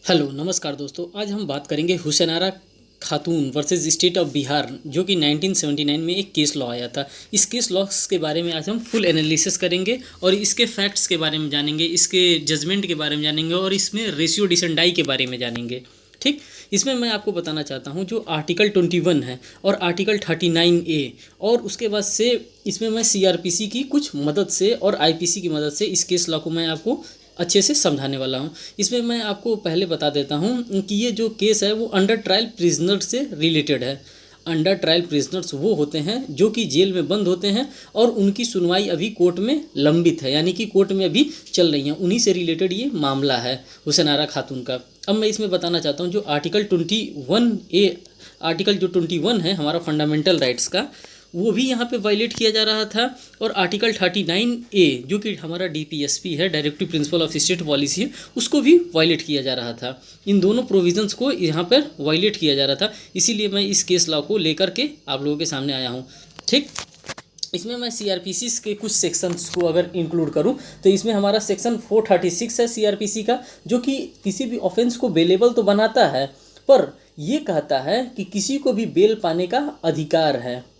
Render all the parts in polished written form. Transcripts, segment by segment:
Hello नमस्कार दोस्तों। आज हम बात करेंगे हुसैन आरा खातून वर्सेस स्टेट ऑफ बिहार, जो कि 1979 में एक केस लॉ आया था। इस केस लॉ के बारे में आज हम फुल एनालिसिस करेंगे और इसके फैक्ट्स के बारे में जानेंगे, इसके जजमेंट के बारे में जानेंगे और इसमें रेशियो डिसेंडाई के बारे में जानेंगे। ठीक, इसमें मैं आपको बताना चाहता हूँ जो आर्टिकल 21 है और आर्टिकल 39A, और उसके बाद से इसमें मैं सीआरपीसी की कुछ मदद से और आईपीसी की मदद से इस केस लॉ को मैं आपको अच्छे से समझाने वाला हूँ। इसमें मैं आपको पहले बता देता हूँ कि ये जो केस है वो अंडर ट्रायल प्रिजनर से रिलेटेड है। अंडर ट्रायल प्रिजनर्स वो होते हैं जो कि जेल में बंद होते हैं और उनकी सुनवाई अभी कोर्ट में लंबित है, यानी कि कोर्ट में अभी चल रही है। उन्हीं से रिलेटेड ये मामला है हुसैन आरा खातून का। अब मैं इसमें बताना चाहता हूँ जो आर्टिकल 21A, आर्टिकल जो 21 है हमारा फंडामेंटल राइट्स का, वो भी यहाँ पे वायलेट किया जा रहा था। और आर्टिकल 39A जो कि हमारा डीपीएसपी है, directive principle of state policy है, उसको भी वायलेट किया जा रहा था। इन दोनों प्रोविजंस को यहाँ पर वायलेट किया जा रहा था, इसीलिए मैं इस केस लॉ को लेकर के आप लोगों के सामने आया हूँ। ठीक, इसमें मैं सीआरपीसी के कुछ सेक्शंस को अगर इंक्लूड करूं तो इसमें हमारा सेक्शन 436 है सीआरपीसी का, जो कि किसी भी ऑफेंस को बेलेबल तो बनाता है, पर ये कहता है कि किसी को भी बेल पाने का अधिकार है।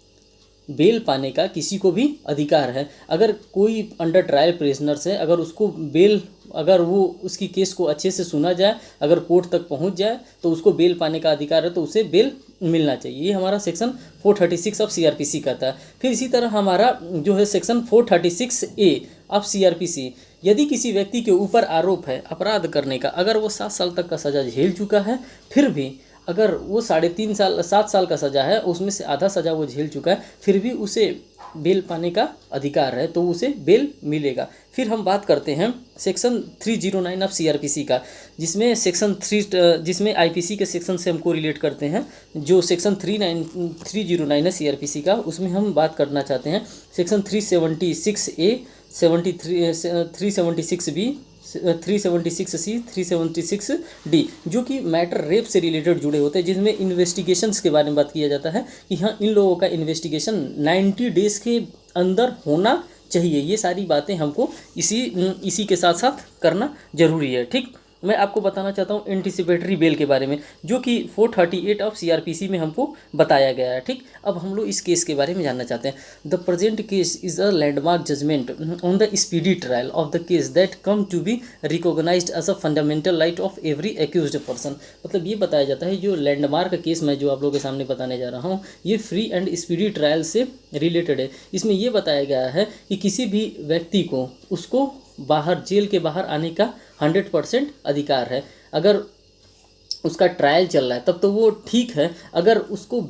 बेल पाने का किसी को भी अधिकार है। अगर कोई अंडर ट्रायल प्रिजनर्स है, अगर उसको बेल, अगर वो उसकी केस को अच्छे से सुना जाए, अगर कोर्ट तक पहुंच जाए तो उसको बेल पाने का अधिकार है, तो उसे बेल मिलना चाहिए। ये हमारा सेक्शन 436 ऑफ सीआरपीसी कहता है। फिर इसी तरह हमारा जो है सेक्शन 436A ऑफ सीआरपीसी, यदि किसी व्यक्ति के ऊपर आरोप है अपराध करने का, अगर वो 7 साल तक का सज़ा झेल चुका है, फिर भी अगर वो 3.5 साल 7 साल का सज़ा है, उसमें से आधा सज़ा वो झेल चुका है, फिर भी उसे बेल पाने का अधिकार है, तो उसे बेल मिलेगा। फिर हम बात करते हैं सेक्शन 309 ऑफ सीआरपीसी का, जिसमें आईपीसी के सेक्शन से हमको रिलेट करते हैं। जो सेक्शन 309 है सीआरपीसी का, उसमें हम बात करना चाहते हैं section 376A, 376B, 376C, 376D, जो कि मैटर रेप से रिलेटेड जुड़े होते हैं, जिसमें इन्वेस्टिगेशंस के बारे में बात किया जाता है कि हाँ, इन लोगों का इन्वेस्टिगेशन 90 डेज़ के अंदर होना चाहिए। ये सारी बातें हमको इसी के साथ साथ करना जरूरी है। ठीक, मैं आपको बताना चाहता हूँ एंटीसिपेटरी बेल के बारे में, जो कि 438 ऑफ सीआरपीसी में हमको बताया गया है। ठीक, अब हम लोग इस केस के बारे में जानना चाहते हैं। The present case is a landmark judgment on the speedy trial of the case that come to be recognised as a fundamental right of every accused person. मतलब ये बताया जाता है जो लैंडमार्क केस मैं जो आप लोगों के सामने बताने जा रहा हूँ, ये फ्री एंड स्पीडी ट्रायल से रिलेटेड है। इसमें यह बताया गया है कि किसी भी व्यक्ति को उसको बाहर, जेल के बाहर आने का 100% अधिकार है। अगर उसका ट्रायल चल रहा है तब तो वो ठीक है, अगर उसको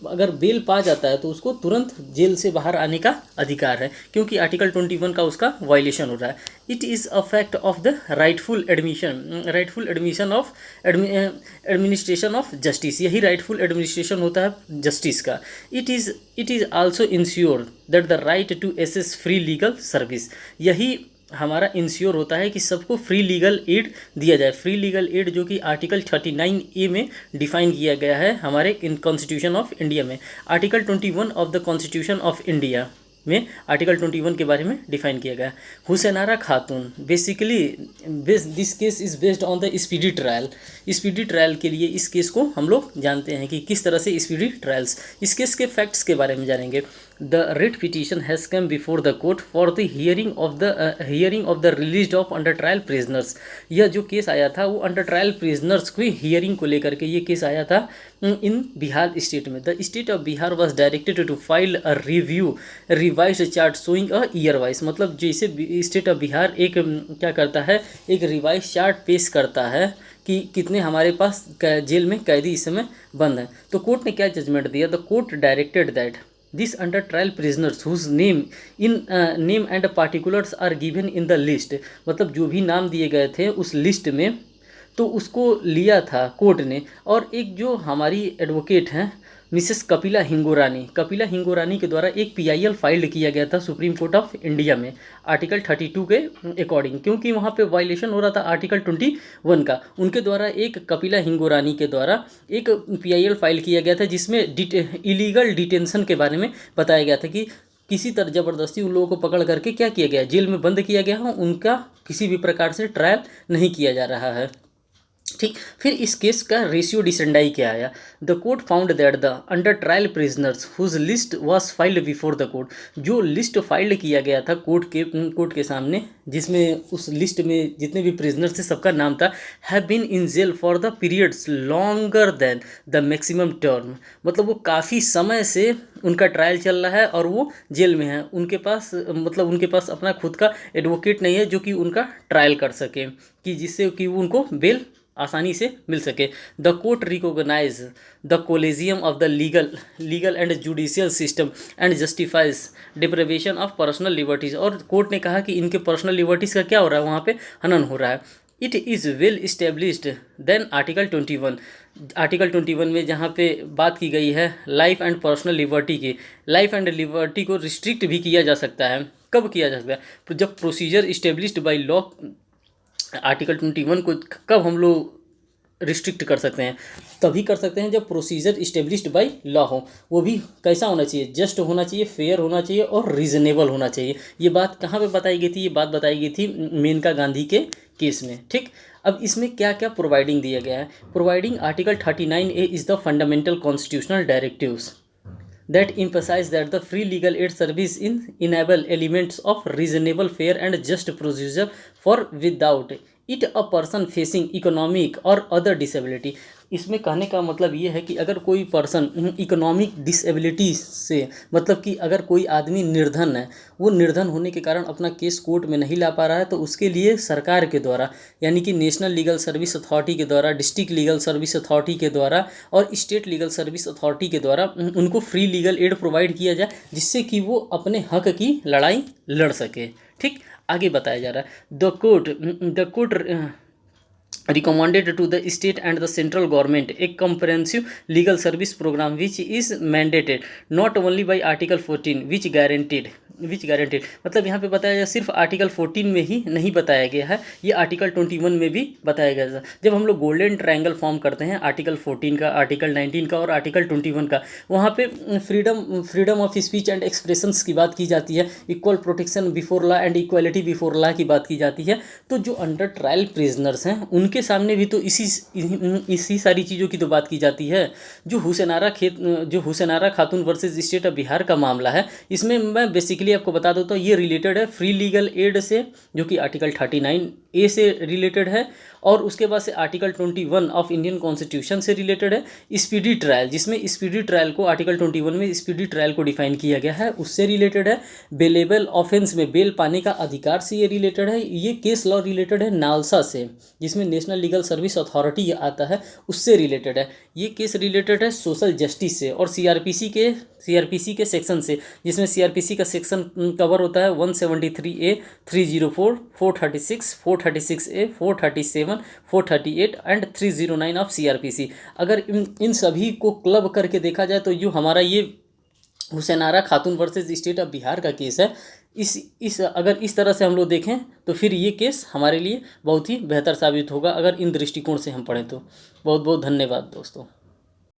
अगर बेल पा जाता है तो उसको तुरंत जेल से बाहर आने का अधिकार है, क्योंकि आर्टिकल 21 का उसका वायलेशन हो रहा है। It is a fact of the rightful admission of administration of justice. यही राइटफुल एडमिनिस्ट्रेशन होता है जस्टिस का। It is also ensure that the right to access free legal service. यही हमारा इंश्योर होता है कि सबको फ्री लीगल एड दिया जाए। फ्री लीगल एड जो कि आर्टिकल 39A में डिफाइन किया गया है हमारे इन कॉन्स्टिट्यूशन ऑफ इंडिया में। Article 21 of the constitution of India में आर्टिकल 21 के बारे में डिफाइन किया गया। हुसैन आरा खातून, basically this case is based on the speedy trial. Speedy trial के लिए इस केस को हम लोग जानते हैं कि किस तरह से स्पीडी ट्रायल्स। इस केस के फैक्ट्स के बारे में जानेंगे। The writ petition has come before the court for the hearing of the released of under trial prisoners। यह जो केस आया था वो अंडर ट्रायल प्रिजनर्स की हियरिंग को लेकर के ये केस आया था इन बिहार स्टेट में। The state of Bihar was directed to file a revised chart showing a year wise. मतलब जैसे स्टेट ऑफ बिहार एक क्या करता है, एक रिवाइज चार्ट पेश करता है कि कितने हमारे पास जेल में कैदी इस समय बंद हैं। तो कोर्ट ने क्या जजमेंट दिया? The court directed that this under trial prisoners whose name and particulars are given in the list. मतलब जो भी नाम दिए गए थे उस लिस्ट में, तो उसको लिया था कोर्ट ने। और एक जो हमारी एडवोकेट हैं मिसेस कपिला हिंगोरानी के द्वारा एक PIL फाइल्ड किया गया था सुप्रीम कोर्ट ऑफ इंडिया में आर्टिकल 32 के अकॉर्डिंग, क्योंकि वहाँ पे वायलेशन हो रहा था आर्टिकल 21 का। उनके द्वारा एक कपिला हिंगोरानी के द्वारा एक PIL फाइल किया गया था, जिसमें इलीगल डिटेंशन के बारे में बताया गया था कि किसी तरह ज़बरदस्ती उन लोगों को पकड़ करके क्या किया गया, जेल में बंद किया गया है, उनका किसी भी प्रकार से ट्रायल नहीं किया जा रहा है। ठीक। फिर इस केस का रेशियो डिसेंडाई क्या आया? The court found that the under trial prisoners whose list was filed before the court, जो लिस्ट फाइल्ड किया गया था कोर्ट के सामने, जिसमें उस लिस्ट में जितने भी प्रिजनर्स थे सबका नाम था, have been in jail for the periods longer than the maximum term, मतलब वो काफ़ी समय से उनका ट्रायल चल रहा है और वो जेल में है। उनके पास मतलब उनके पास अपना खुद का एडवोकेट नहीं है जो कि उनका ट्रायल कर सके, कि जिससे कि वो उनको बेल आसानी से मिल सके। The court recognize the collegium of the legal and judicial system and justifies deprivation of personal liberties, और कोर्ट ने कहा कि इनके पर्सनल लिबर्टीज़ का क्या हो रहा है, वहाँ पे हनन हो रहा है। It is well established then article 21 में जहाँ पे बात की गई है लाइफ एंड पर्सनल लिबर्टी की, लाइफ एंड लिबर्टी को रिस्ट्रिक्ट भी किया जा सकता है। कब किया जा सकता है? जब procedure established by law, article 21 को कब हम लोग रिस्ट्रिक्ट कर सकते हैं? तभी कर सकते हैं जब प्रोसीजर इस्टेब्लिश्ड बाय लॉ हो। वो भी कैसा होना चाहिए? जस्ट होना चाहिए, फेयर होना चाहिए और रीजनेबल होना चाहिए। ये बात कहाँ पे बताई गई थी? ये बात बताई गई थी मेनका गांधी के केस में। ठीक। अब इसमें क्या क्या प्रोवाइडिंग दिया गया है? Providing article 39A is the fundamental constitutional directives that emphasize that the free legal aid service enable elements of reasonable, fair and just procedure for without it a person facing economic or other disability। इसमें कहने का मतलब ये है कि अगर कोई person economic disability से, मतलब कि अगर कोई आदमी निर्धन है, वो निर्धन होने के कारण अपना केस कोर्ट में नहीं ला पा रहा है, तो उसके लिए सरकार के द्वारा, यानी कि नेशनल लीगल सर्विस अथॉरिटी के द्वारा, डिस्ट्रिक्ट लीगल सर्विस अथॉरिटी के द्वारा और स्टेट लीगल सर्विस अथॉरिटी के द्वारा उनको फ्री लीगल एड प्रोवाइड किया जाए, जिससे कि वो अपने हक की लड़ाई लड़ सके। ठीक। आगे बताया जा रहा है the court recommended to the state and the central government a comprehensive legal service program which is mandated not only by article 14 which guaranteed मतलब यहाँ पे बताया गया सिर्फ आर्टिकल 14 में ही नहीं बताया गया है, ये आर्टिकल 21 में भी बताया गया था। जब हम लोग गोल्डन ट्रायंगल फॉर्म करते हैं आर्टिकल 14 का, आर्टिकल 19 का और आर्टिकल 21 का, वहाँ पे freedom of speech and expressions की बात की जाती है, equal protection before law and equality before law की बात की जाती है। तो जो अंडर ट्रायल प्रिजनर्स हैं उनके सामने भी तो इसी सारी चीज़ों की तो बात की जाती है। जो हुसैनारा खातून वर्सेस स्टेट ऑफ बिहार का मामला है, इसमें मैं बेसिकली आपको बता देता हूँ, ये रिलेटेड है फ्री लीगल एड से, जो कि आर्टिकल 39A से रिलेटेड है, और उसके बाद से आर्टिकल 21 ऑफ इंडियन कॉन्स्टिट्यूशन से रिलेटेड है। स्पीडी ट्रायल, जिसमें स्पीडी ट्रायल को आर्टिकल 21 में स्पीडी ट्रायल को डिफाइन किया गया है, उससे रिलेटेड है। बेलेबल ऑफेंस में बेल पाने का अधिकार से ये रिलेटेड है। ये केस लॉ रिलेटेड है नालसा से, जिसमें नेशनल लीगल सर्विस अथॉरिटी आता है, उससे रिलेटेड है। ये केस रिलेटेड है सोशल जस्टिस से और सीआरपीसी के सेक्शन से, जिसमें सीआरपीसी का सेक्शन कवर होता है 173A, 304, 436, 436A, 437, 438 and 309 of CrPC. अगर इन सभी को क्लब करके देखा जाए तो जो हमारा ये हुसैनारा खातून वर्सेस स्टेट ऑफ बिहार का केस है, अगर इस तरह से हम लोग देखें तो फिर ये केस हमारे लिए बहुत ही बेहतर साबित होगा, अगर इन दृष्टिकोण से हम पढ़ें तो। बहुत बहुत धन्यवाद दोस्तों।